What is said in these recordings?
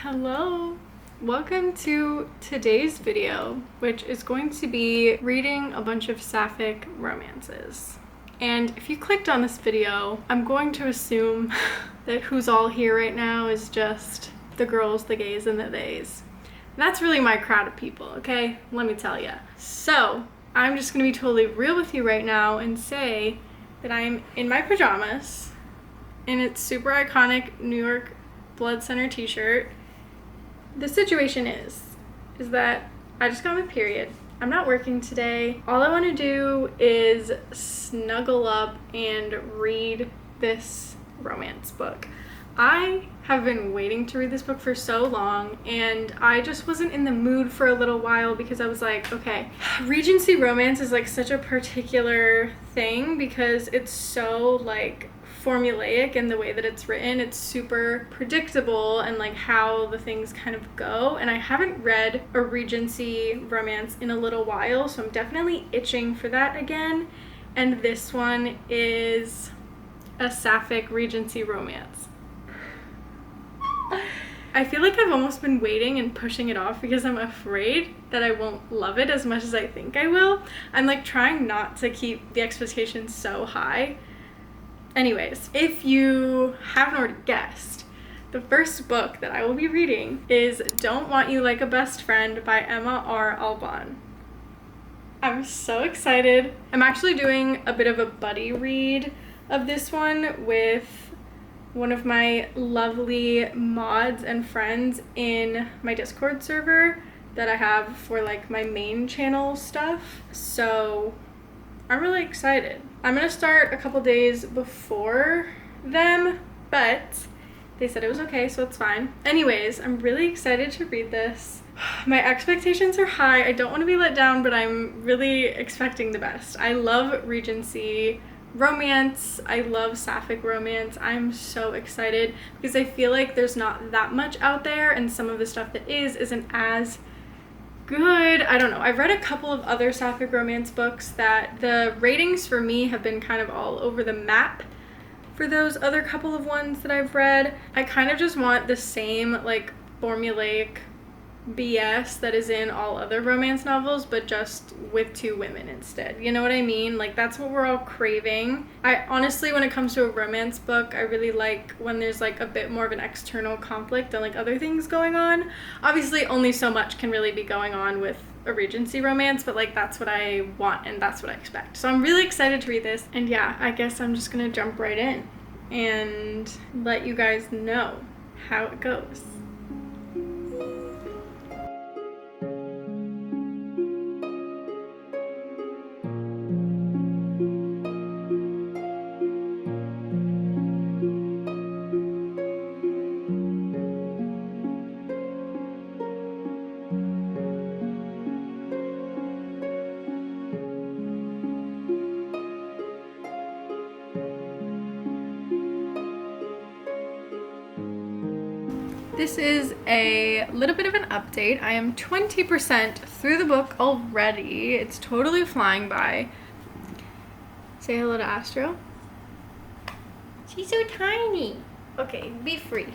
Hello! Welcome to today's video, which is going to be reading a bunch of sapphic romances. And if you clicked on this video, I'm going to assume that who's all here right now is just the girls, the gays, and the theys. And that's really my crowd of people, okay? Let me tell ya. So, I'm just gonna be totally real with you right now and say that I'm in my pajamas, in its super iconic New York Blood Center t-shirt. The situation is that I just got my period. I'm not working today. All I want to do is snuggle up and read this romance book. I have been waiting to read this book for so long, and I just wasn't in the mood for a little while because I was like, okay, Regency romance is like such a particular thing because it's so like formulaic in the way that it's written. It's super predictable and like how the things kind of go, and I haven't read a Regency romance in a little while, so I'm definitely itching for that again. And this one is a sapphic Regency romance. I feel like I've almost been waiting and pushing it off because I'm afraid that I won't love it as much as I think I will. I'm like trying not to keep the expectations so high. Anyways, if you haven't already guessed, the first book that I will be reading is Don't Want You Like a Best Friend by Emma R. Alban. I'm so excited. I'm actually doing a bit of a buddy read of this one with one of my lovely mods and friends in my Discord server that I have for like my main channel stuff. So I'm really excited. I'm gonna start a couple days before them, but they said it was okay, so it's fine. Anyways, I'm really excited to read this. My expectations are high. I don't want to be let down, but I'm really expecting the best. I love Regency romance. I love sapphic romance. I'm so excited because I feel like there's not that much out there, and some of the stuff that isn't as good. I don't know. I've read a couple of other sapphic romance books that the ratings for me have been kind of all over the map for those other couple of ones that I've read. I kind of just want the same like formulaic BS that is in all other romance novels, but just with two women instead. You know what I mean? Like that's what we're all craving. I honestly, when it comes to a romance book, I really like when there's like a bit more of an external conflict and like other things going on. Obviously, only so much can really be going on with a Regency romance, but like that's what I want and that's what I expect. So I'm really excited to read this. And yeah, I guess I'm just gonna jump right in and let you guys know how it goes. This is a little bit of an update. I am 20% through the book already. It's totally flying by. Say hello to Astro. She's so tiny. Okay, be free.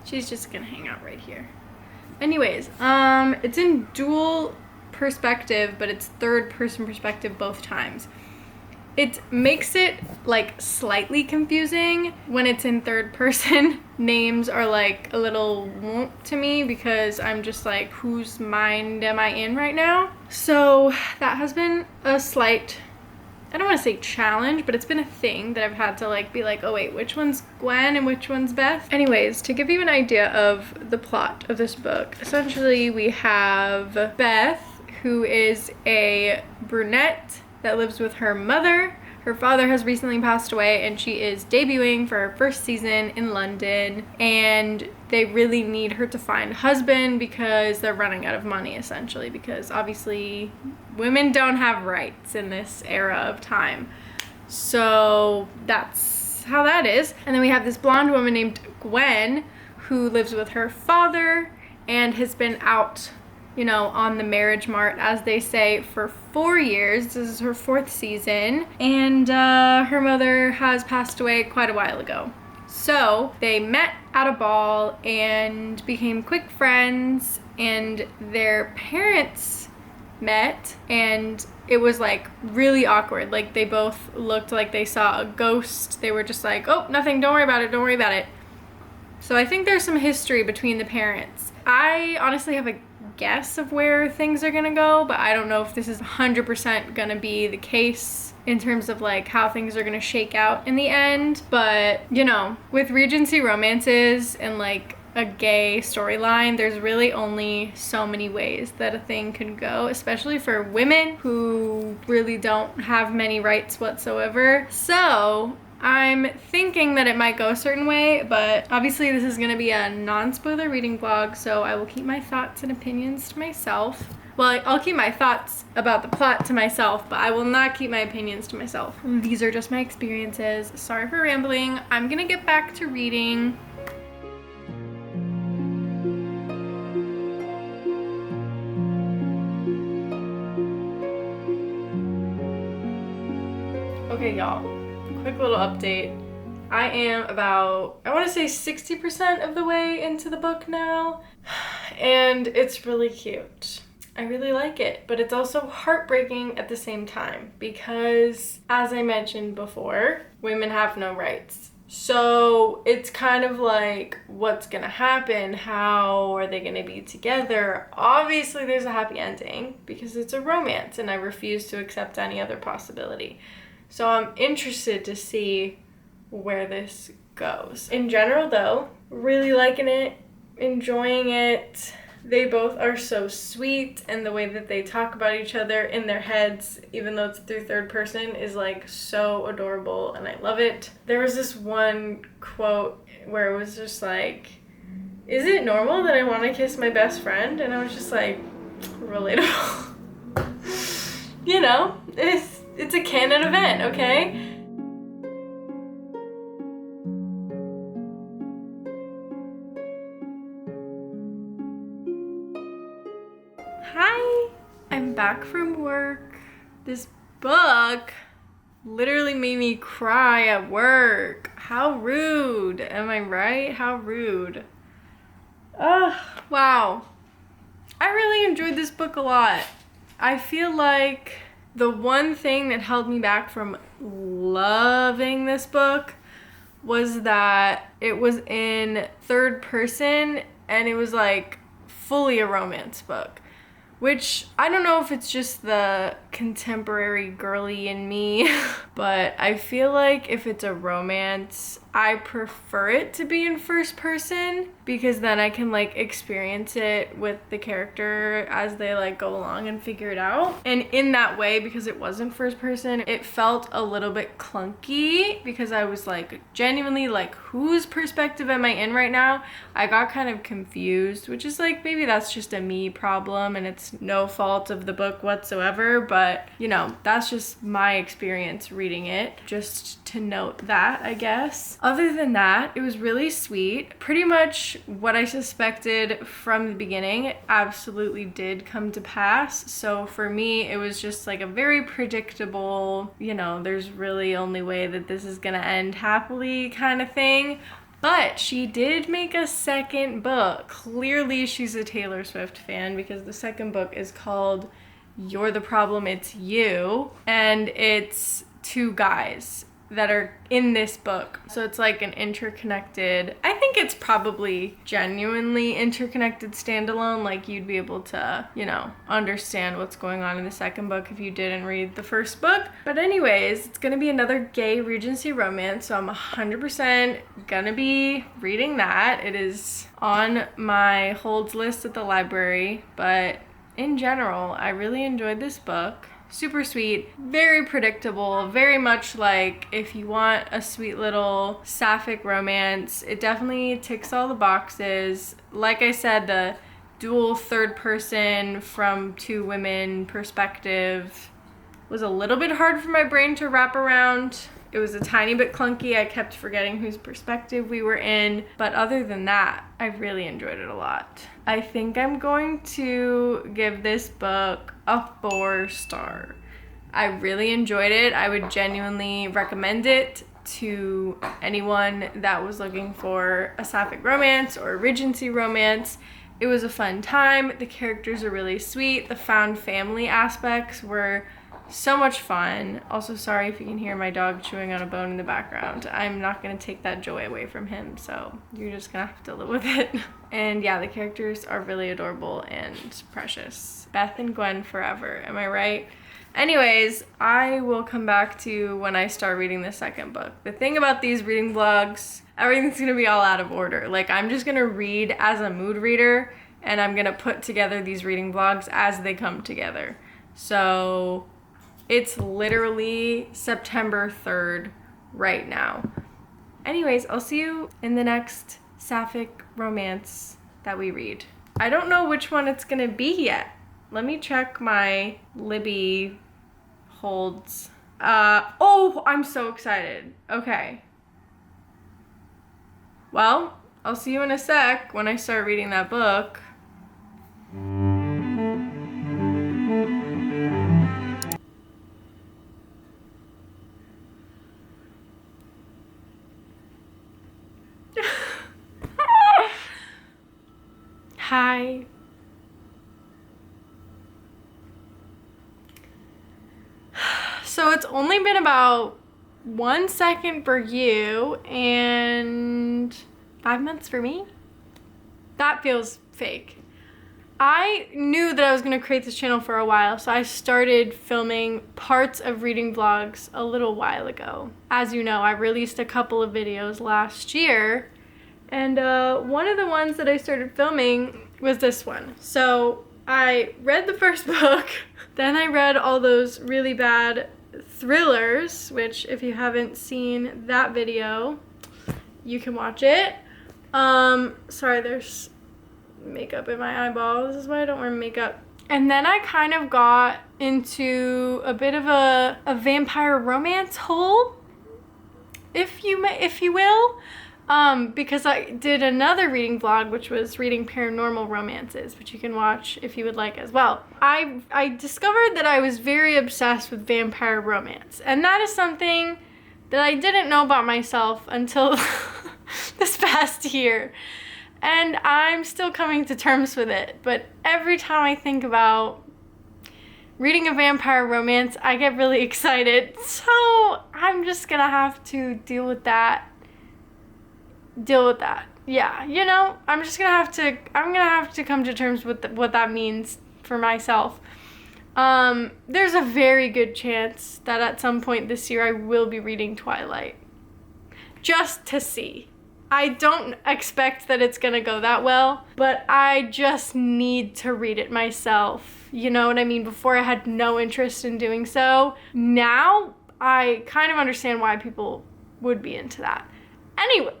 She's just gonna hang out right here. Anyways, it's in dual perspective, but it's third person perspective both times. It makes it like slightly confusing when it's in third person. Names are like a little wonk to me because I'm just like, whose mind am I in right now? So that has been a slight, I don't want to say challenge, but it's been a thing that I've had to like be like, oh wait, which one's Gwen and which one's Beth? Anyways, to give you an idea of the plot of this book, essentially we have Beth, who is a brunette that lives with her mother. Her father has recently passed away, and she is debuting for her first season in London, and they really need her to find a husband because they're running out of money, essentially, because obviously women don't have rights in this era of time. So that's how that is. And then we have this blonde woman named Gwen who lives with her father and has been out, you know, on the marriage mart, as they say, for 4 years. This is her 4th season, and her mother has passed away quite a while ago. So they met at a ball and became quick friends, and their parents met, and it was like really awkward. Like they both looked like they saw a ghost. They were just like, oh, nothing, don't worry about it, don't worry about it. So I think there's some history between the parents. I honestly have a guess of where things are gonna go, but I don't know if this is 100% gonna be the case in terms of like how things are gonna shake out in the end. But you know, with Regency romances and like a gay storyline, there's really only so many ways that a thing can go, especially for women who really don't have many rights whatsoever. So I'm thinking that it might go a certain way, but obviously this is going to be a non-spoiler reading vlog, so I will keep my thoughts and opinions to myself. Well, I'll keep my thoughts about the plot to myself, but I will not keep my opinions to myself. These are just my experiences. Sorry for rambling. I'm going to get back to reading. Okay, y'all. Quick little update. I am about, I want to say 60% of the way into the book now, and it's really cute. I really like it, but it's also heartbreaking at the same time because, as I mentioned before, women have no rights. So it's kind of like, what's gonna happen? How are they gonna be together? Obviously there's a happy ending because it's a romance, and I refuse to accept any other possibility. So I'm interested to see where this goes. In general though, really liking it, enjoying it. They both are so sweet, and the way that they talk about each other in their heads, even though it's through third person, is like so adorable, and I love it. There was this one quote where it was just like, is it normal that I want to kiss my best friend? And I was just like, relatable. You know, it's a canon event, okay? Hi, I'm back from work. This book literally made me cry at work. How rude, am I right? How rude. Ugh, wow. I really enjoyed this book a lot. I feel like the one thing that held me back from loving this book was that it was in third person, and it was like fully a romance book, which I don't know if it's just the contemporary girly in me, but I feel like if it's a romance, I prefer it to be in first person because then I can like experience it with the character as they like go along and figure it out. And in that way, because it wasn't first person, it felt a little bit clunky because I was like genuinely like, whose perspective am I in right now? I got kind of confused, which is like, maybe that's just a me problem and it's no fault of the book whatsoever, but you know, that's just my experience reading it. Just to note that, I guess. Other than that, it was really sweet. Pretty much what I suspected from the beginning absolutely did come to pass. So for me, it was just like a very predictable, you know, there's really only way that this is gonna end happily kind of thing. But she did make a second book. Clearly she's a Taylor Swift fan because the second book is called You're the Problem, It's You. And it's two guys that are in this book. So it's like an interconnected, I think it's probably genuinely interconnected standalone, like you'd be able to, you know, understand what's going on in the second book if you didn't read the first book. But anyways, it's gonna be another gay Regency romance, so I'm 100% gonna be reading that. It is on my holds list at the library, but in general, I really enjoyed this book. Super sweet, very predictable, very much like if you want a sweet little sapphic romance, it definitely ticks all the boxes. Like I said, the dual third person from two women perspective was a little bit hard for my brain to wrap around. It was a tiny bit clunky. I kept forgetting whose perspective we were in. But other than that, I really enjoyed it a lot. I think I'm going to give this book a 4-star. I really enjoyed it. I would genuinely recommend it to anyone that was looking for a sapphic romance or a Regency romance. It was a fun time. The characters are really sweet. The found family aspects were so much fun. Also, sorry if you can hear my dog chewing on a bone in the background. I'm not gonna take that joy away from him, so you're just gonna have to live with it. And yeah, the characters are really adorable and precious. Beth and Gwen forever, am I right? Anyways, I will come back to when I start reading the second book. The thing about these reading vlogs, everything's gonna be all out of order. Like, I'm just gonna read as a mood reader, and I'm gonna put together these reading vlogs as they come together. So it's literally September 3rd right now. Anyways, I'll see you in the next sapphic romance that we read. I don't know which one it's gonna be yet. Let me check my Libby holds. Oh, I'm so excited. Okay. Well, I'll see you in a sec when I start reading that book. Hi. So it's only been about 1 second for you and 5 months for me. That feels fake. I knew that I was going to create this channel for a while, so I started filming parts of reading vlogs a little while ago. As you know, I released a couple of videos last year, and one of the ones that I started filming was this one. So I read the first book, then I read all those really bad thrillers, which if you haven't seen that video, you can watch it. Sorry, there's makeup in my eyeball. This is why I don't wear makeup. And then I kind of got into a bit of a vampire romance hole, if you will. Because I did another reading vlog, which was reading paranormal romances, which you can watch if you would like as well. I discovered that I was very obsessed with vampire romance, and that is something that I didn't know about myself until this past year, and I'm still coming to terms with it. But every time I think about reading a vampire romance, I get really excited, so I'm just gonna have to deal with that. Yeah, you know, I'm gonna have to come to terms with what that means for myself. There's a very good chance that at some point this year I will be reading Twilight, just to see. I don't expect that it's gonna go that well, but I just need to read it myself, you know what I mean? Before I had no interest in doing so. Now I kind of understand why people would be into that. Anyways,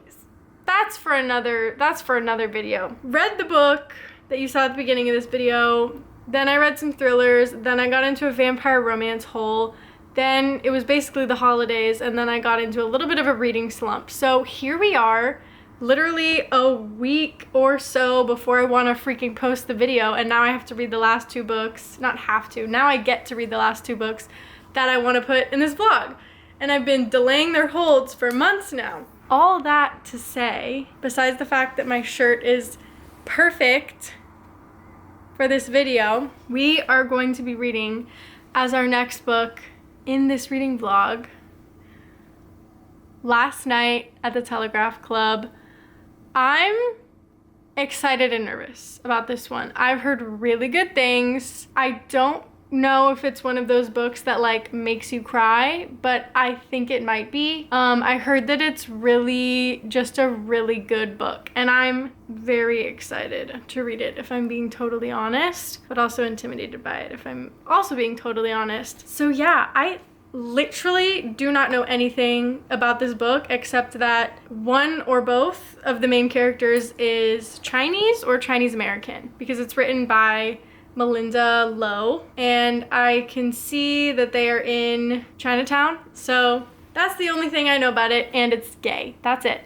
that's for another video. Read the book that you saw at the beginning of this video, then I read some thrillers, then I got into a vampire romance hole, then it was basically the holidays, and then I got into a little bit of a reading slump. So here we are, literally a week or so before I want to freaking post the video, and now I have to read the last 2 books. Not have to, now I get to read the last 2 books that I want to put in this vlog. And I've been delaying their holds for months now. All that to say, besides the fact that my shirt is perfect for this video, we are going to be reading as our next book in this reading vlog, Last Night at the Telegraph Club. I'm excited and nervous about this one. I've heard really good things. I don't know if it's one of those books that like makes you cry, but I think it might be. I heard that it's really just a really good book, and I'm very excited to read it, if I'm being totally honest, but also intimidated by it if I'm also being totally honest. So yeah, I literally do not know anything about this book except that one or both of the main characters is Chinese or Chinese American, because it's written by Melinda Lowe, and I can see that they are in Chinatown. So that's the only thing I know about it, and it's gay. That's it.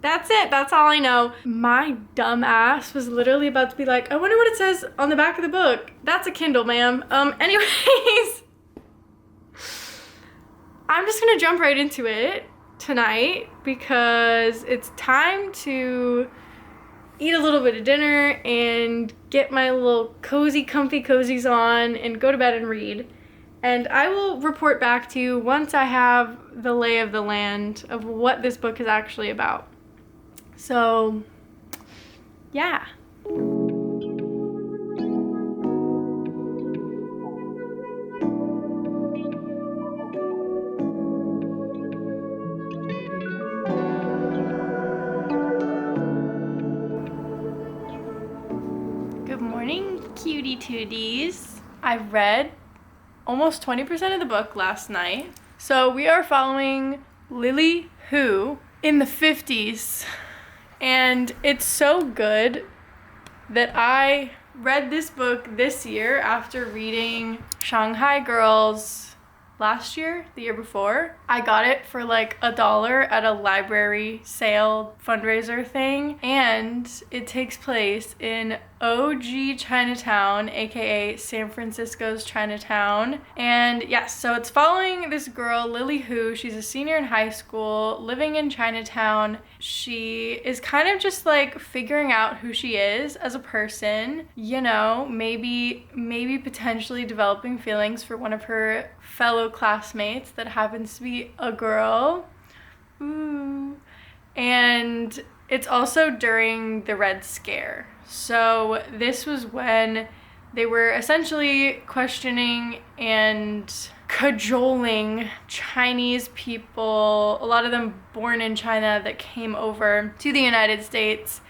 That's all I know. My dumb ass was literally about to be like, I wonder what it says on the back of the book. That's a Kindle, ma'am. Anyways, I'm just gonna jump right into it. tonight because it's time to eat a little bit of dinner and get my little cozy, comfy cozies on and go to bed and read. And I will report back to you once I have the lay of the land of what this book is actually about. So, yeah. Good morning, cutie tooties. I read almost 20% of the book last night. So we are following Lily Hu in the 50s. And it's so good that I read this book this year after reading Shanghai Girls last year, the year before. I got it for like $1 at a library sale fundraiser thing, and it takes place in OG Chinatown, aka San Francisco's Chinatown. And yes, so it's following this girl, Lily Hu. She's a senior in high school, living in Chinatown. She is kind of just like figuring out who she is as a person, you know, maybe potentially developing feelings for one of her fellow classmates that happens to be a girl. Ooh. And it's also during the Red Scare. So this was when they were essentially questioning and cajoling Chinese people, a lot of them born in China, that came over to the United States,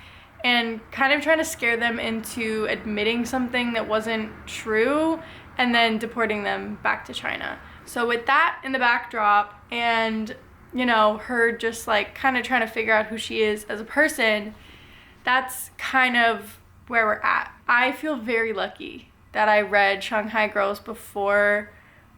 and kind of trying to scare them into admitting something that wasn't true and then deporting them back to China. So with that in the backdrop, and you know, her just like kind of trying to figure out who she is as a person, that's kind of where we're at. I feel very lucky that I read Shanghai Girls before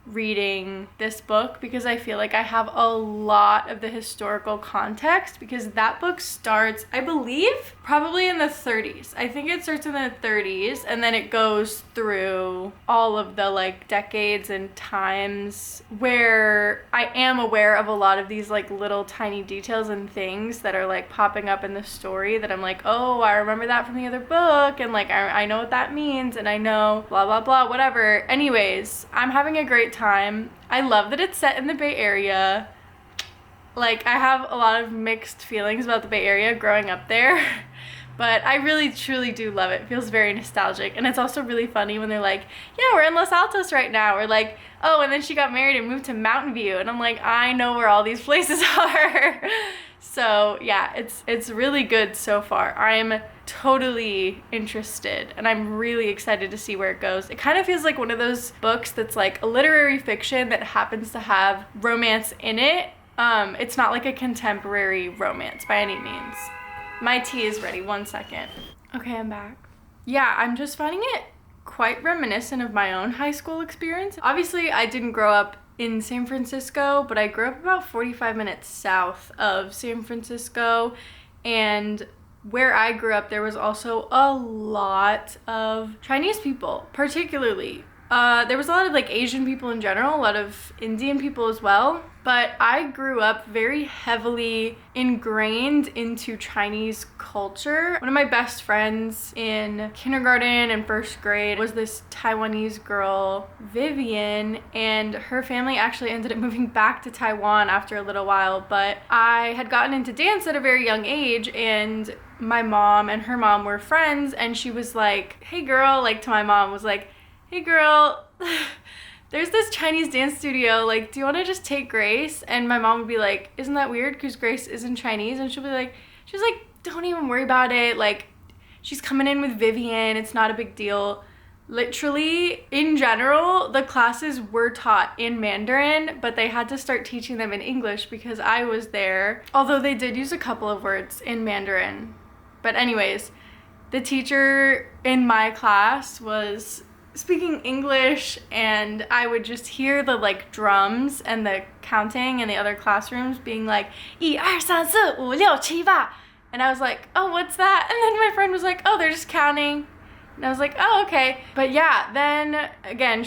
reading this book, because I feel like I have a lot of the historical context, because that book starts, I believe, probably in the 30s. I think it starts in the 30s and then it goes through all of the like decades and times where I am aware of a lot of these like little tiny details and things that are like popping up in the story that I'm like, oh, I remember that from the other book, and like I know what that means, and I know blah blah blah, whatever. Anyways, I'm having a great time. I love that it's set in the Bay Area. Like, I have a lot of mixed feelings about the Bay Area growing up there, but I really truly do love it. It feels very nostalgic. And it's also really funny when they're like, yeah, we're in Los Altos right now, or like, oh, and then she got married and moved to Mountain View, and I'm like, I know where all these places are. So yeah, it's really good so far. I'm totally interested, and I'm really excited to see where it goes. It kind of feels like one of those books that's like a literary fiction that happens to have romance in it. It's not like a contemporary romance by any means. My tea is ready, 1 second. Okay, I'm back. Yeah, I'm just finding it quite reminiscent of my own high school experience. Obviously, I didn't grow up in San Francisco, but I grew up about 45 minutes south of San Francisco, and where I grew up, there was also a lot of Chinese people, particularly. There was a lot of like Asian people in general, a lot of Indian people as well, but I grew up very heavily ingrained into Chinese culture. One of my best friends in kindergarten and first grade was this Taiwanese girl, Vivian, and her family actually ended up moving back to Taiwan after a little while, but I had gotten into dance at a very young age, and my mom and her mom were friends, and she was like, hey girl, like to my mom, was like, hey girl, there's this Chinese dance studio, like, do you want to just take Grace? And my mom would be like, isn't that weird, because Grace isn't Chinese? And she's like, don't even worry about it, like, she's coming in with Vivian, it's not a big deal. Literally, in general, the classes were taught in Mandarin, but they had to start teaching them in English because I was there, although they did use a couple of words in Mandarin. But anyways, the teacher in my class was speaking English, and I would just hear the like drums and the counting in the other classrooms being like 1 2 3 4 5 6 7 8 and I was like, oh, what's that? And then my friend was like, oh, they're just counting And I was like, oh, okay. But yeah, then again,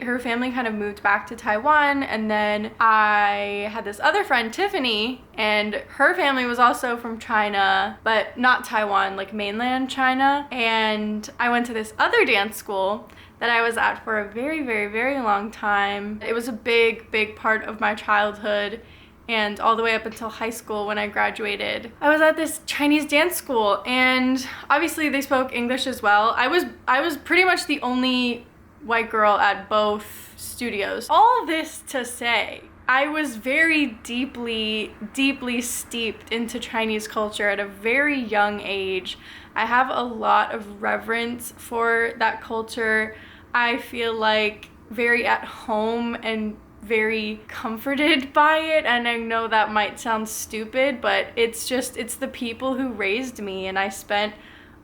her family kind of moved back to Taiwan. And then I had this other friend, Tiffany, and her family was also from China, but not Taiwan, like mainland China. And I went to this other dance school that I was at for a very, very, very long time. It was a big, big part of my childhood. And all the way up until high school when I graduated, I was at this Chinese dance school, and obviously they spoke English as well. I was pretty much the only white girl at both studios. All this to say, I was very deeply, deeply steeped into Chinese culture at a very young age. I have a lot of reverence for that culture. I feel like very at home and very comforted by it, and I know that might sound stupid, but it's the people who raised me, and I spent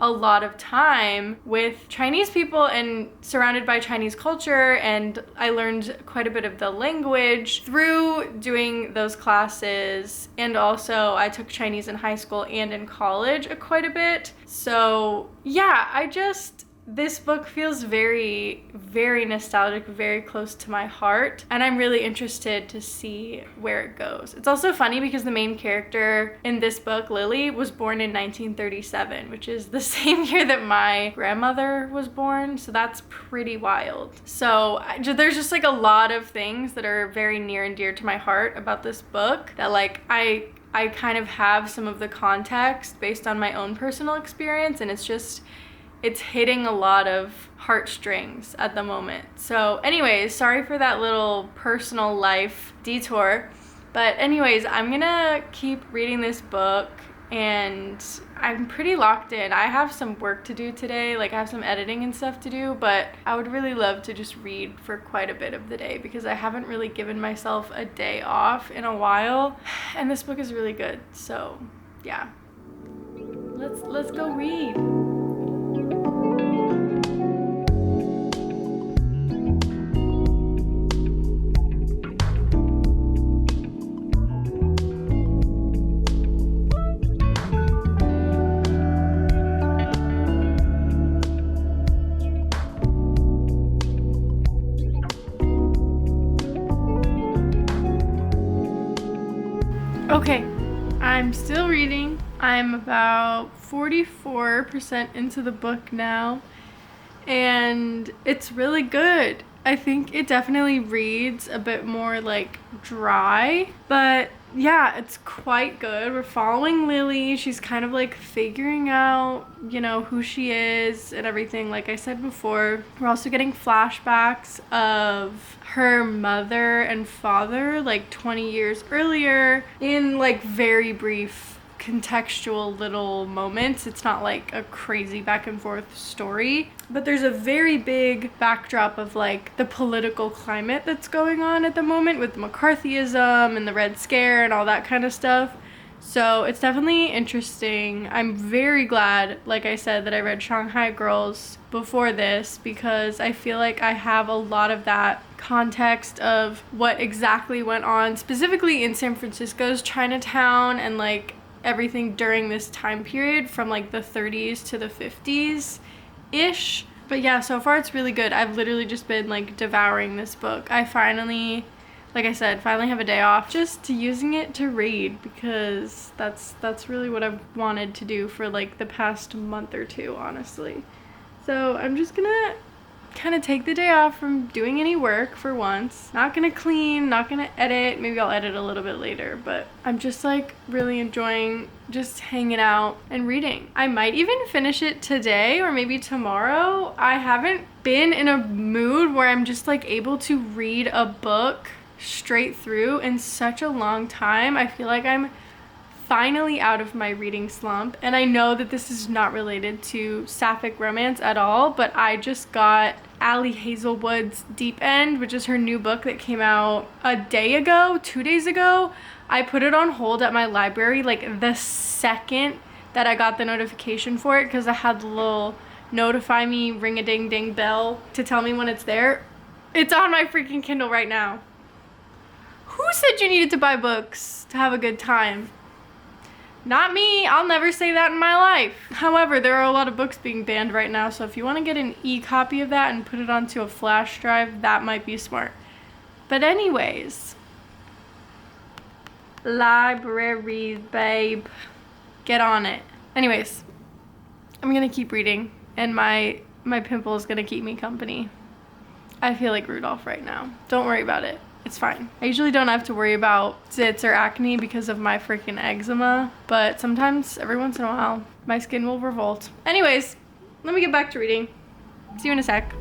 a lot of time with Chinese people and surrounded by Chinese culture, and I learned quite a bit of the language through doing those classes, and also I took Chinese in high school and in college quite a bit. So yeah, this book feels very, very nostalgic, very close to my heart, and I'm really interested to see where it goes. It's also funny because the main character in this book, Lily, was born in 1937, which is the same year that my grandmother was born, so that's pretty wild. So there's just like a lot of things that are very near and dear to my heart about this book that like I kind of have some of the context based on my own personal experience, and it's hitting a lot of heartstrings at the moment. So anyways, sorry for that little personal life detour. But anyways, I'm gonna keep reading this book, and I'm pretty locked in. I have some work to do today, like I have some editing and stuff to do, but I would really love to just read for quite a bit of the day because I haven't really given myself a day off in a while, and this book is really good. So yeah, let's go read. Okay, I'm still reading. I'm about 44% into the book now, and it's really good. I think it definitely reads a bit more like dry, but yeah, it's quite good. We're following Lily. She's kind of like figuring out, who she is and everything, like I said before. We're also getting flashbacks of her mother and father like 20 years earlier in like very brief contextual little moments. It's not like a crazy back and forth story, but there's a very big backdrop of like the political climate that's going on at the moment with McCarthyism and the Red Scare and all that kind of stuff. So it's definitely interesting. I'm very glad, like I said, that I read Shanghai Girls before this, because I feel like I have a lot of that context of what exactly went on specifically in San Francisco's Chinatown and like everything during this time period from like the 30s to the 50s ish. But yeah, so far it's really good. I've literally just been like devouring this book. I finally, like I said, finally have a day off just using it to read, because that's really what I've wanted to do for like the past month or two, honestly. So I'm just gonna kind of take the day off from doing any work for once. Not gonna clean, not gonna edit. Maybe I'll edit a little bit later, but I'm just like really enjoying just hanging out and reading. I might even finish it today or maybe tomorrow. I haven't been in a mood where I'm just like able to read a book straight through in such a long time. I feel like I'm finally out of my reading slump, and I know that this is not related to sapphic romance at all, but I just got Ali Hazelwood's Deep End, which is her new book that came out a day ago, 2 days ago. I put it on hold at my library like the second that I got the notification for it, because I had the little notify me ring-a-ding-ding bell to tell me when it's there. It's on my freaking Kindle right now. Who said you needed to buy books to have a good time? Not me. I'll never say that in my life. However, there are a lot of books being banned right now, so if you want to get an e-copy of that and put it onto a flash drive, that might be smart. But anyways, libraries, babe. Get on it. Anyways, I'm gonna keep reading, and my pimple is gonna keep me company. I feel like Rudolph right now. Don't worry about it. It's fine. I usually don't have to worry about zits or acne because of my freaking eczema, but sometimes, every once in a while, my skin will revolt. Anyways, let me get back to reading. See you in a sec.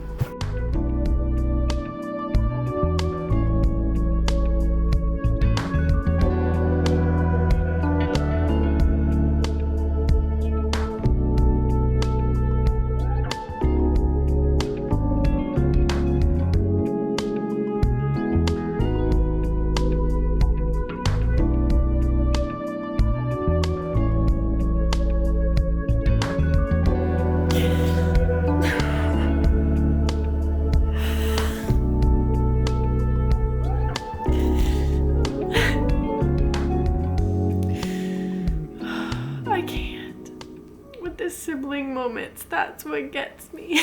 Sibling moments, that's what gets me.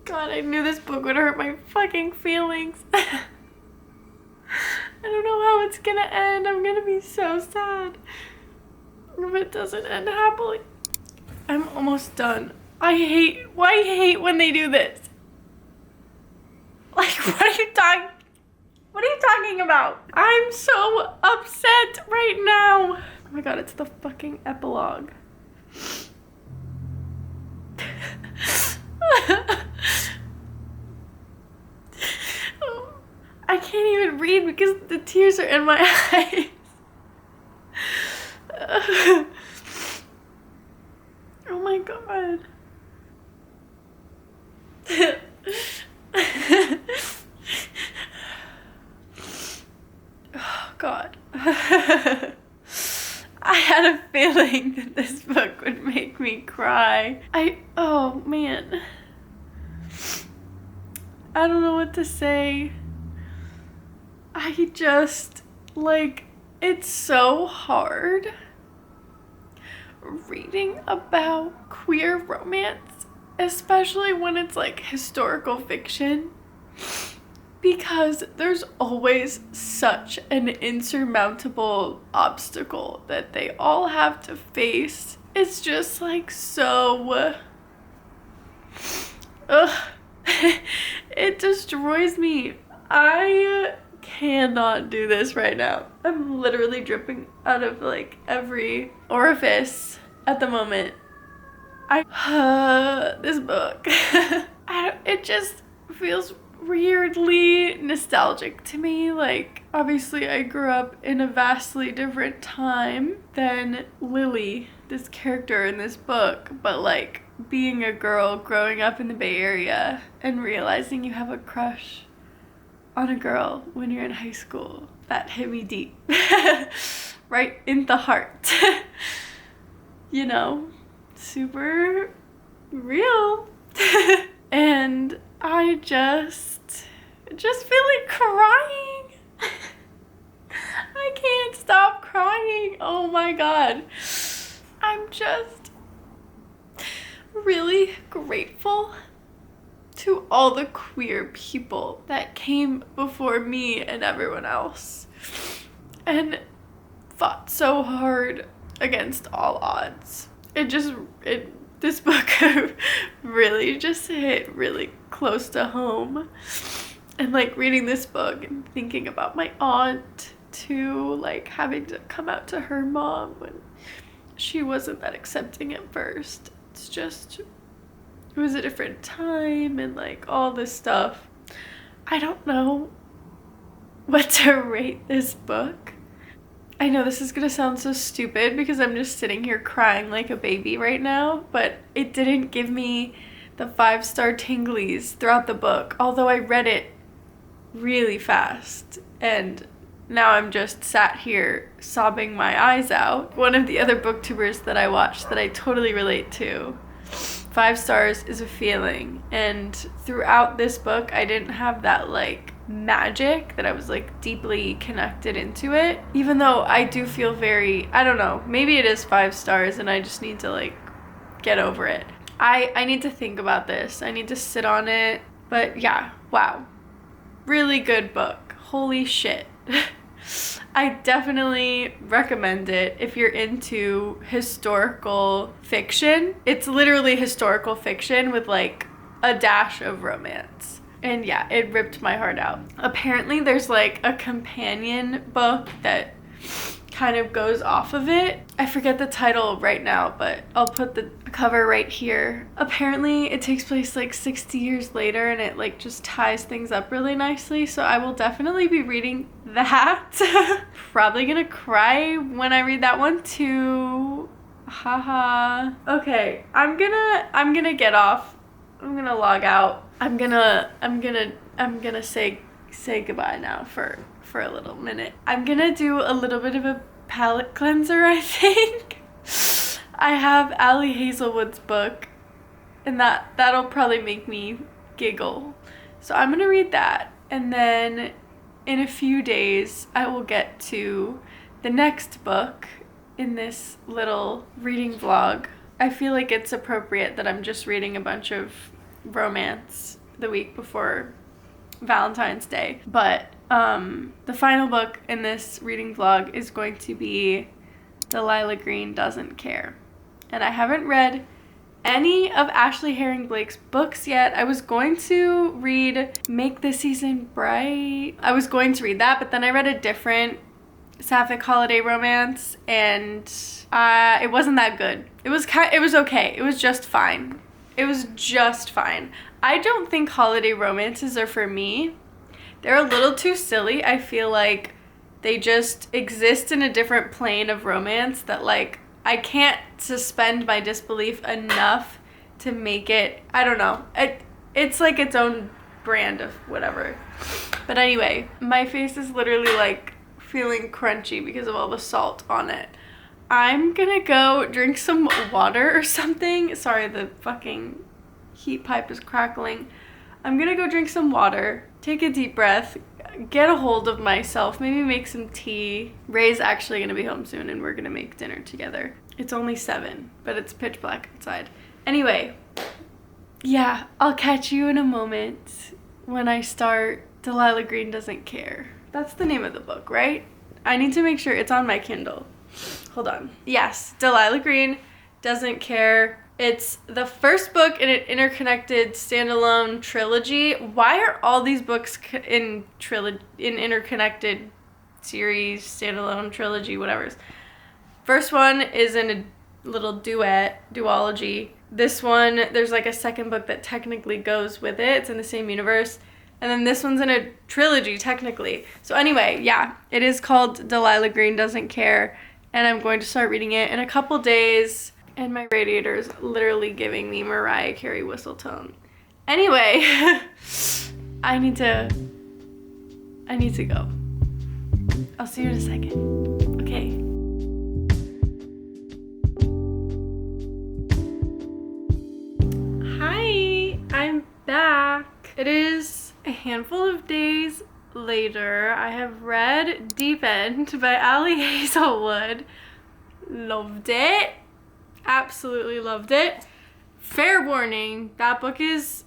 God, I knew this book would hurt my fucking feelings. I don't know how it's gonna end. I'm gonna be so sad if it doesn't end happily. I'm almost done. I hate when they do this. Like, what are you talking about? I'm so upset right now. Oh my god, it's the fucking epilogue. I can't even read because the tears are in my eyes. Oh my god. Oh god. I had a feeling that this book would make me cry. Oh man. I don't know what to say. I just, like, it's so hard reading about queer romance, especially when it's like historical fiction, because there's always such an insurmountable obstacle that they all have to face. It's just like so, it destroys me. I cannot do this right now. I'm literally dripping out of like every orifice at the moment. This book. It just feels weirdly nostalgic to me. Like, obviously I grew up in a vastly different time than Lily, this character in this book, but like being a girl growing up in the Bay Area and realizing you have a crush on a girl when you're in high school, that hit me deep. Right in the heart. You know, super real. And I just feel like crying. I can't stop crying. Oh my god. I'm just really grateful to all the queer people that came before me and everyone else and fought so hard against all odds. This book really just hit really close to home. And like reading this book and thinking about my aunt too, like having to come out to her mom when she wasn't that accepting at first. It's just, it was a different time and like all this stuff. I don't know what to rate this book. I know this is gonna sound so stupid because I'm just sitting here crying like a baby right now, but it didn't give me the 5-star tinglies throughout the book, although I read it really fast and now I'm just sat here sobbing my eyes out. One of the other booktubers that I watched that I totally relate to, 5 stars is a feeling, and throughout this book I didn't have that like magic, that I was like deeply connected into it. Even though I do feel very, I don't know, maybe it is 5 stars and I just need to like get over it. I need to think about this. I need to sit on it. But yeah, wow. Really good book. Holy shit. I definitely recommend it if you're into historical fiction. It's literally historical fiction with like a dash of romance. And yeah, it ripped my heart out. Apparently there's like a companion book that kind of goes off of it. I forget the title right now, but I'll put the cover right here. Apparently it takes place like 60 years later and it like just ties things up really nicely. So I will definitely be reading that. Probably gonna cry when I read that one too. Haha. Okay, I'm gonna get off. I'm gonna log out. I'm gonna say goodbye now for a little minute. I'm gonna do a little bit of a palette cleanser, I think. I have Ali Hazelwood's book, and that'll probably make me giggle. So I'm gonna read that, and then in a few days I will get to the next book in this little reading vlog. I feel like it's appropriate that I'm just reading a bunch of romance the week before Valentine's Day, but the final book in this reading vlog is going to be Delilah Green Doesn't Care. And I haven't read any of Ashley Herring Blake's books yet. I was going to read Make the Season Bright. I was going to read that, but then I read a different sapphic holiday romance and it wasn't that good. It was okay. It was just fine. It was just fine. I don't think holiday romances are for me. They're a little too silly. I feel like they just exist in a different plane of romance that like I can't suspend my disbelief enough to make it, I don't know. It's like its own brand of whatever. But anyway, my face is literally like feeling crunchy because of all the salt on it. I'm gonna go drink some water or something. Sorry, the fucking heat pipe is crackling. I'm gonna go drink some water, take a deep breath, get a hold of myself, maybe make some tea. Ray's actually gonna be home soon and we're gonna make dinner together. It's only 7, but it's pitch black outside. Anyway, yeah, I'll catch you in a moment when I start Delilah Green Doesn't Care. That's the name of the book, right? I need to make sure it's on my Kindle. Hold on. Yes, Delilah Green Doesn't Care. It's the first book in an interconnected standalone trilogy. Why are all these books in interconnected series, standalone trilogy, whatever? First one is in a little duology. This one, there's like a second book that technically goes with it. It's in the same universe. And then this one's in a trilogy, technically. So anyway, yeah, it is called Delilah Green Doesn't Care. And I'm going to start reading it in a couple days. And my radiator is literally giving me Mariah Carey whistle tone. Anyway, I need to go. I'll see you in a second. Okay. Hi, I'm back. It is a handful of days later. I have read Deep End by Ali Hazelwood. Loved it. Absolutely loved it. Fair warning, that book is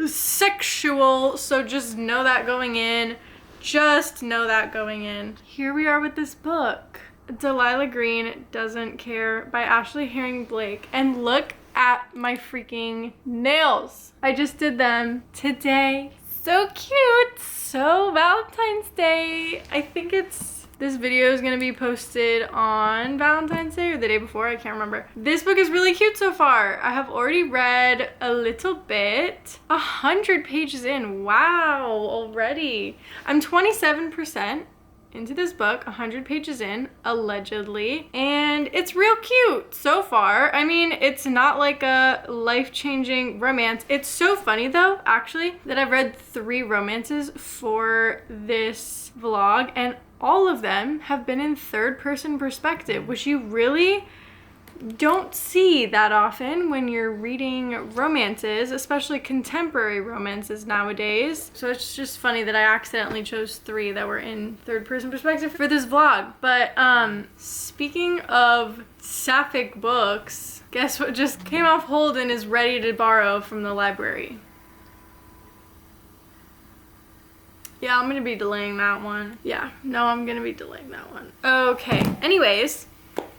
sexual, so just know that going in. Just know that going in. Here we are with this book. Delilah Green Doesn't Care by Ashley Herring Blake. And look at my freaking nails. I just did them today. So cute. So Valentine's Day. I think this video is going to be posted on Valentine's Day or the day before. I can't remember. This book is really cute so far. I have already read a little bit. 100 pages in. Wow, already. I'm 27% into this book, 100 pages in, allegedly. And it's real cute so far. I mean, it's not like a life-changing romance. It's so funny though, actually, that I've read 3 romances for this vlog and all of them have been in third-person perspective, which you really don't see that often when you're reading romances, especially contemporary romances nowadays. So it's just funny that I accidentally chose 3 that were in third person perspective for this vlog. But speaking of sapphic books, guess what just came off hold and is ready to borrow from the library? Yeah, I'm gonna be delaying that one. Yeah, no, I'm gonna be delaying that one. Okay, anyways,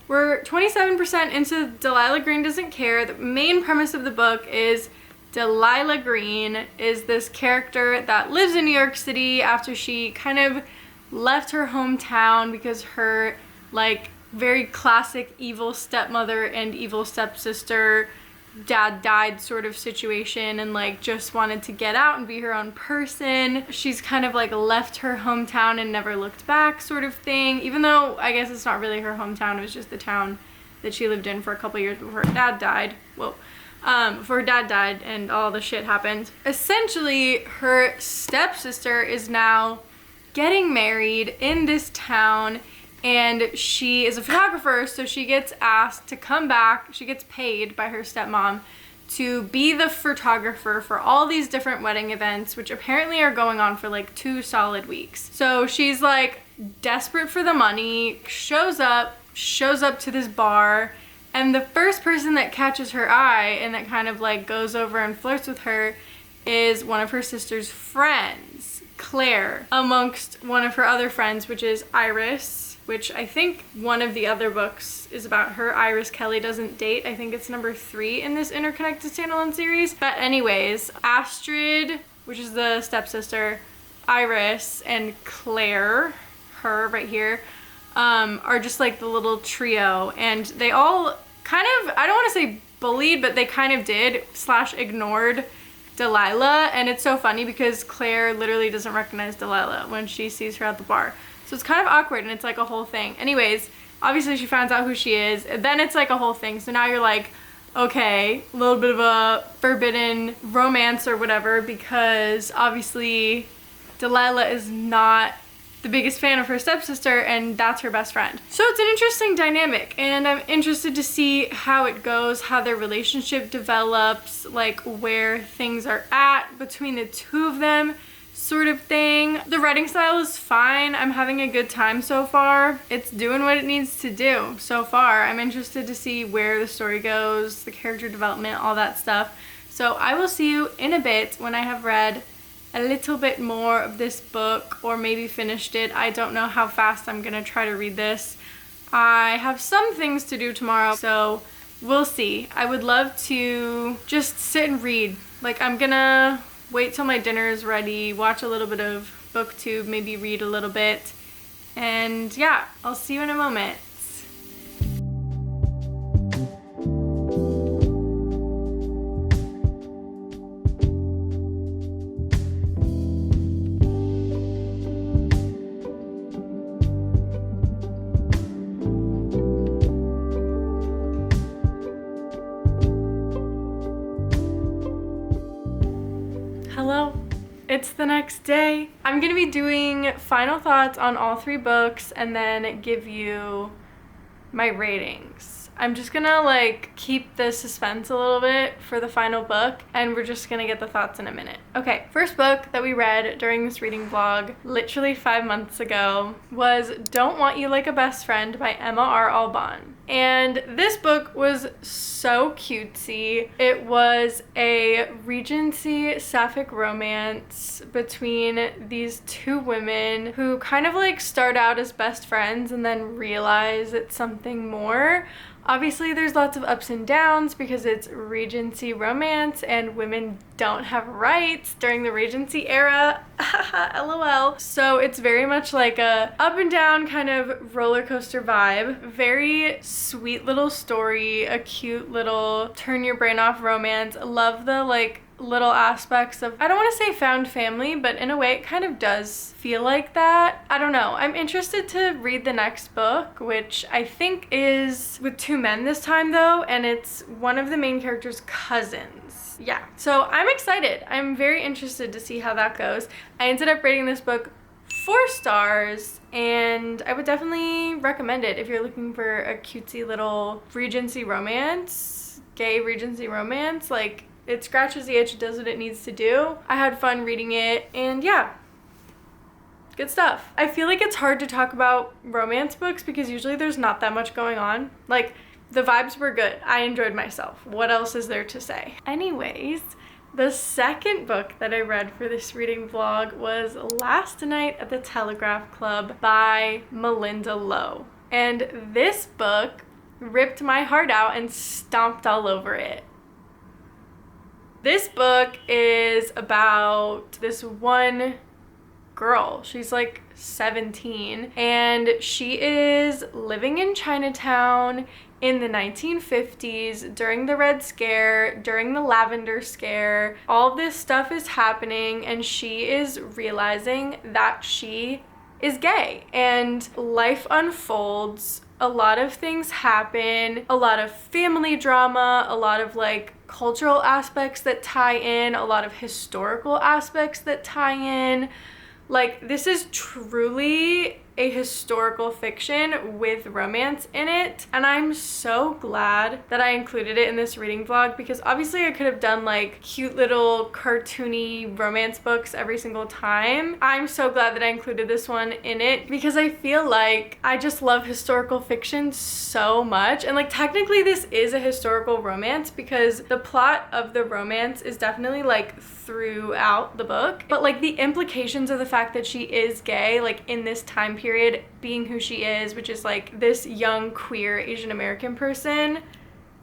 we're 27% into Delilah Green Doesn't Care. The main premise of the book is Delilah Green is this character that lives in New York City after she kind of left her hometown because her, like, very classic evil stepmother and evil stepsister dad died sort of situation, and like just wanted to get out and be her own person. She's kind of like left her hometown and never looked back sort of thing, even though I guess it's not really her hometown, it was just the town that she lived in for a couple years before her dad died. Whoa. Before her dad died and all the shit happened. Essentially, her stepsister is now getting married in this town, and she is a photographer, so she gets asked to come back. She gets paid by her stepmom to be the photographer for all these different wedding events, which apparently are going on for like 2 solid weeks. So she's like desperate for the money, shows up to this bar, and the first person that catches her eye and that kind of like goes over and flirts with her is one of her sister's friends, Claire, amongst one of her other friends, which is Iris, which I think one of the other books is about her. Iris Kelly Doesn't Date. I think it's number 3 in this interconnected standalone series. But anyways, Astrid, which is the stepsister, Iris, and Claire, her right here, are just like the little trio, and they all kind of, I don't want to say bullied, but they kind of did / ignored Delilah. And it's so funny because Claire literally doesn't recognize Delilah when she sees her at the bar. So it's kind of awkward, and it's like a whole thing. Anyways, obviously she finds out who she is, and then it's like a whole thing. So now you're like, okay, a little bit of a forbidden romance or whatever, because obviously Delilah is not the biggest fan of her stepsister, and that's her best friend. So it's an interesting dynamic, and I'm interested to see how it goes, how their relationship develops, like where things are at between the two of them, sort of thing. The writing style is fine. I'm having a good time so far. It's doing what it needs to do so far. I'm interested to see where the story goes, the character development, all that stuff. So I will see you in a bit when I have read a little bit more of this book, or maybe finished it. I don't know how fast I'm gonna try to read this. I have some things to do tomorrow, so we'll see. I would love to just sit and read. Like, I'm gonna wait till my dinner is ready, watch a little bit of BookTube, maybe read a little bit, and yeah, I'll see you in a moment. Hello, it's the next day. I'm gonna be doing final thoughts on all 3 books and then give you my ratings. I'm just gonna like keep the suspense a little bit for the final book, and we're just gonna get the thoughts in a minute. Okay, first book that we read during this reading vlog literally 5 months ago was Don't Want You Like a Best Friend by Emma R. Alban. And this book was so cutesy. It was a Regency sapphic romance between these 2 women who kind of like start out as best friends and then realize it's something more. Obviously, there's lots of ups and downs because it's Regency romance and women don't have rights during the Regency era. LOL. So it's very much like a up and down kind of roller coaster vibe. Very sweet little story, a cute little turn your brain off romance. Love the like little aspects of, I don't want to say found family, but in a way it kind of does feel like that. I don't know. I'm interested to read the next book, which I think is with 2 men this time though, and it's one of the main character's cousins. Yeah, so I'm excited. I'm very interested to see how that goes. I ended up rating this book 4 stars, and I would definitely recommend it if you're looking for a cutesy little Regency romance, gay Regency romance. Like, it scratches the itch, it does what it needs to do. I had fun reading it, and yeah, good stuff. I feel like it's hard to talk about romance books because usually there's not that much going on. Like, the vibes were good. I enjoyed myself. What else is there to say? Anyways, the second book that I read for this reading vlog was Last Night at the Telegraph Club by Melinda Lowe. And this book ripped my heart out and stomped all over it. This book is about this one girl. She's like 17, and she is living in Chinatown in the 1950s during the Red Scare, during the Lavender Scare. All of this stuff is happening, and she is realizing that she is gay, and life unfolds. A lot of things happen, a lot of family drama, a lot of like cultural aspects that tie in, a lot of historical aspects that tie in. Like, this is truly a historical fiction with romance in it, and I'm so glad that I included it in this reading vlog, because obviously I could have done like cute little cartoony romance books every single time. I'm so glad that I included this one in it because I feel like I just love historical fiction so much. And like, technically this is a historical romance because the plot of the romance is definitely like throughout the book, but like the implications of the fact that she is gay, like in this time period, being who she is, which is like this young queer Asian American person,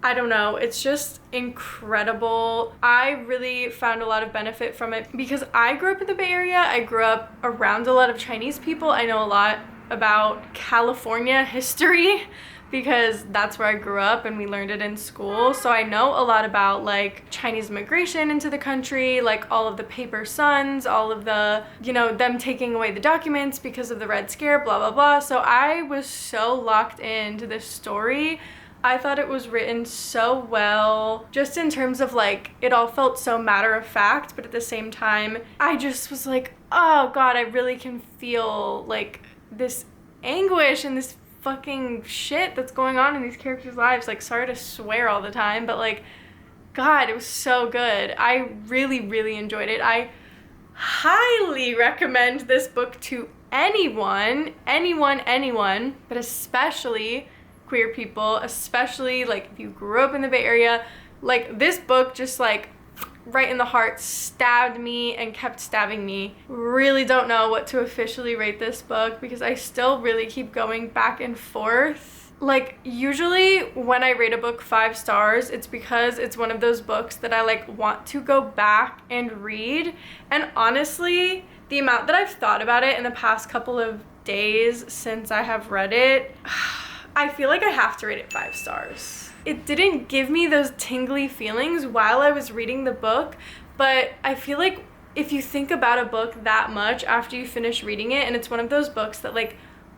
I don't know, it's just incredible. I really found a lot of benefit from it because I grew up in the Bay Area. I grew up around a lot of Chinese people. I know a lot about California history because that's where I grew up and we learned it in school. So I know a lot about like Chinese migration into the country, like all of the paper sons, all of the, you know, them taking away the documents because of the Red Scare, blah, blah, blah. So I was so locked into this story. I thought it was written so well, just in terms of like, it all felt so matter of fact, but at the same time, I just was like, oh God, I really can feel like this anguish and this fucking shit that's going on in these characters' lives. Like, sorry to swear all the time, but like, God, it was so good. I really, really enjoyed it. I highly recommend this book to anyone, but especially queer people, especially like if you grew up in the Bay Area. Like, this book just like right in the heart stabbed me and kept stabbing me. Really don't know what to officially rate this book because I still really keep going back and forth. Like, usually when I rate a book 5 stars, it's because it's one of those books that I like want to go back and read. And honestly, the amount that I've thought about it in the past couple of days since I have read it, I feel like I have to rate it 5 stars. It didn't give me those tingly feelings while I was reading the book, but I feel like if you think about a book that much after you finish reading it, and it's one of those books that like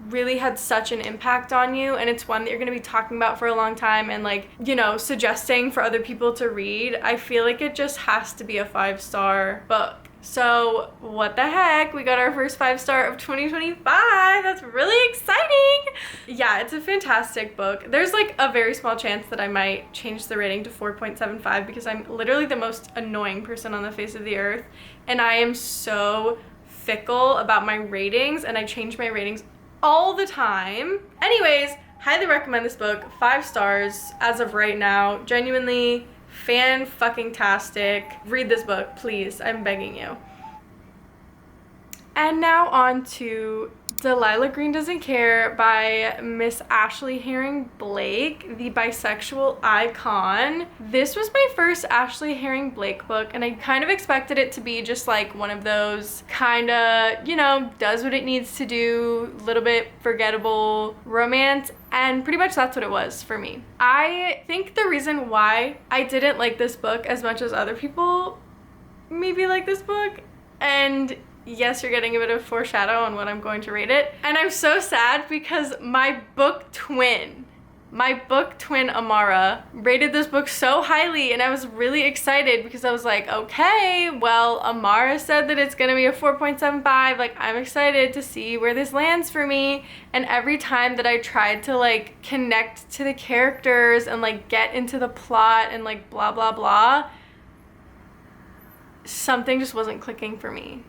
really had such an impact on you, and it's one that you're going to be talking about for a long time and like, you know, suggesting for other people to read, I feel like it just has to be a 5-star book. So what the heck, we got our first 5-star of 2025. That's really exciting. Yeah, it's a fantastic book. There's like a very small chance that I might change the rating to 4.75 because I'm literally the most annoying person on the face of the earth, and I am so fickle about my ratings, and I change my ratings all the time. Anyways, highly recommend this book. 5 stars as of right now. Genuinely fan-fucking-tastic. Read this book, please. I'm begging you. And now on to Delilah Green Doesn't Care by Miss Ashley Herring Blake, the bisexual icon. This was my first Ashley Herring Blake book, and I kind of expected it to be just like one of those kind of, you know, does what it needs to do, little bit forgettable romance, and pretty much that's what it was for me. I think the reason why I didn't like this book as much as other people maybe like this book, and yes, you're getting a bit of foreshadow on what I'm going to rate it. And I'm so sad because my book twin my book twin Amara rated this book so highly, and I was really excited because I was like, okay, well, Amara said that it's gonna be a 4.75. Like, I'm excited to see where this lands for me. And every time that I tried to like connect to the characters and like get into the plot and like blah blah blah, something just wasn't clicking for me.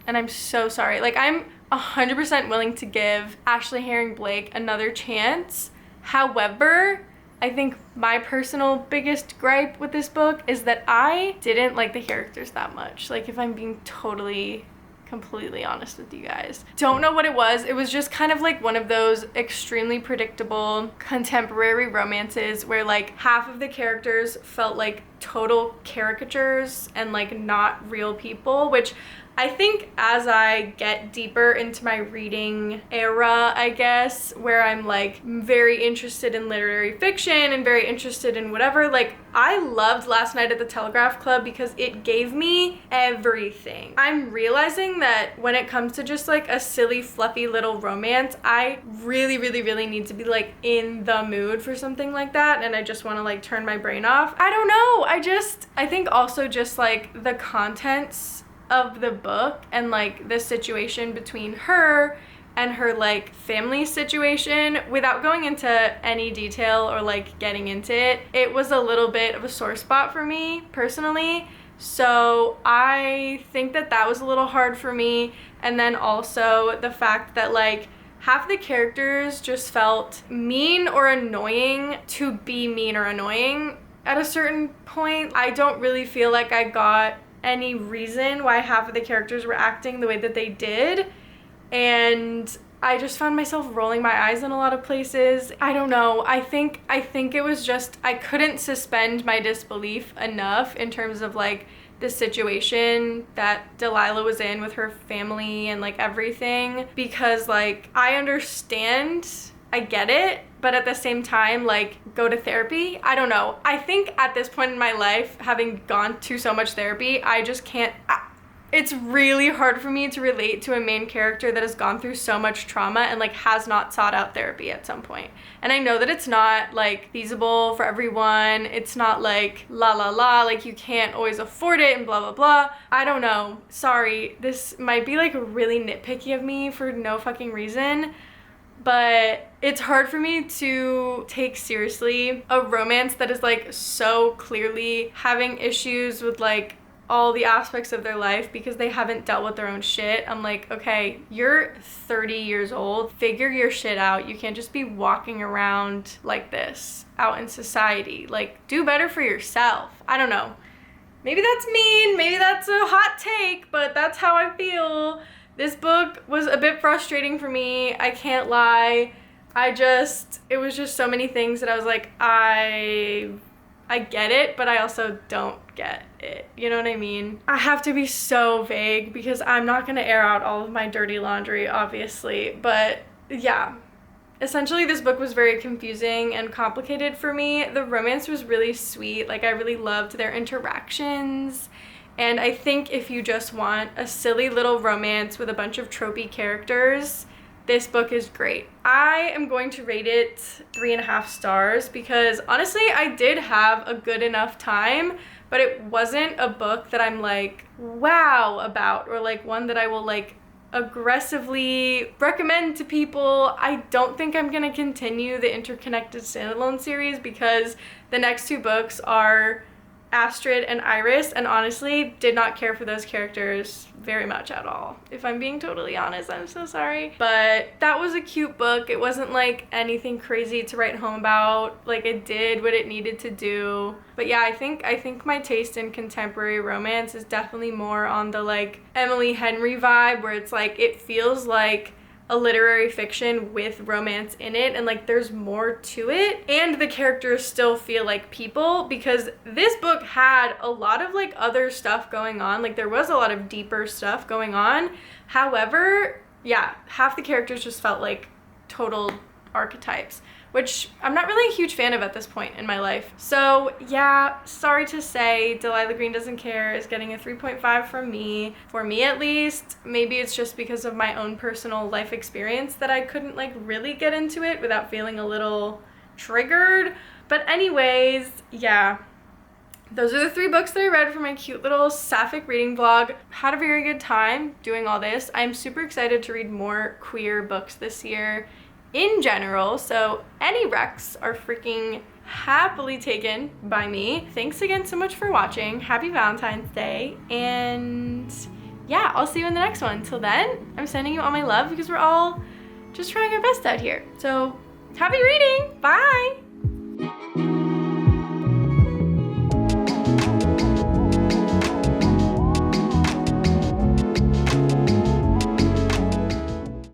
And I'm so sorry. Like, I'm 100% willing to give Ashley Herring Blake another chance. However, I think my personal biggest gripe with this book is that I didn't like the characters that much. Like, if I'm being completely honest with you guys. Don't know what it was. It was just kind of like one of those extremely predictable contemporary romances where like half of the characters felt like total caricatures and like not real people, which I think as I get deeper into my reading era, I guess, where I'm like very interested in literary fiction and very interested in whatever, like I loved Last Night at the Telegraph Club because it gave me everything. I'm realizing that when it comes to just like a silly, fluffy little romance, I really need to be like in the mood for something like that, and I just want to like turn my brain off. I don't know. I think also just like the contents of the book and like the situation between her and her like family situation, without going into any detail or like getting into it, it was a little bit of a sore spot for me personally. So I think that was a little hard for me. And then also the fact that like half the characters just felt mean or annoying to be mean or annoying at a certain point. I don't really feel like I got any reason why half of the characters were acting the way that they did, and I just found myself rolling my eyes in a lot of places. I don't know. I think it was just I couldn't suspend my disbelief enough in terms of like the situation that Delilah was in with her family and like everything, because like I understand, I get it, but at the same time, like, go to therapy. I don't know. I think at this point in my life, having gone to so much therapy, I just can't, it's really hard for me to relate to a main character that has gone through so much trauma and like has not sought out therapy at some point. And I know that it's not like feasible for everyone. It's not like like you can't always afford it and blah blah blah. I don't know. Sorry, this might be like really nitpicky of me for no fucking reason, but it's hard for me to take seriously a romance that is like so clearly having issues with like all the aspects of their life because they haven't dealt with their own shit. I'm like, okay, you're 30 years old. Figure your shit out. You can't just be walking around like this out in society. Like, do better for yourself. I don't know. Maybe that's mean. Maybe that's a hot take, but that's how I feel. This book was a bit frustrating for me. I can't lie. It was just so many things that I was like, I get it, but I also don't get it. You know what I mean? I have to be so vague because I'm not going to air out all of my dirty laundry, obviously. But yeah, essentially this book was very confusing and complicated for me. The romance was really sweet. Like, I really loved their interactions. And I think if you just want a silly little romance with a bunch of tropey characters, this book is great. I am going to rate it 3.5 stars because honestly, I did have a good enough time, but it wasn't a book that I'm like, wow about, or like one that I will like aggressively recommend to people. I don't think I'm gonna continue the Interconnected Standalone series because the next 2 books are Astrid and Iris, and honestly did not care for those characters very much at all. If I'm being totally honest, I'm so sorry. But that was a cute book. It wasn't like anything crazy to write home about. Like, it did what it needed to do. But yeah, I think my taste in contemporary romance is definitely more on the like Emily Henry vibe, where it's like it feels like a literary fiction with romance in it, and like there's more to it, and the characters still feel like people, because this book had a lot of like other stuff going on. Like, there was a lot of deeper stuff going on. However, yeah, half the characters just felt like total archetypes, which I'm not really a huge fan of at this point in my life. So yeah, sorry to say, Delilah Green Doesn't Care is getting a 3.5 from me. For me at least. Maybe it's just because of my own personal life experience that I couldn't like really get into it without feeling a little triggered. But anyways, yeah. Those are the 3 books that I read for my cute little sapphic reading vlog. Had a very good time doing all this. I'm super excited to read more queer books this year in general, so any recs are freaking happily taken by me. Thanks again so much for watching. Happy Valentine's Day, and yeah, I'll see you in the next one. Till then, I'm sending you all my love because we're all just trying our best out here. So happy reading! Bye!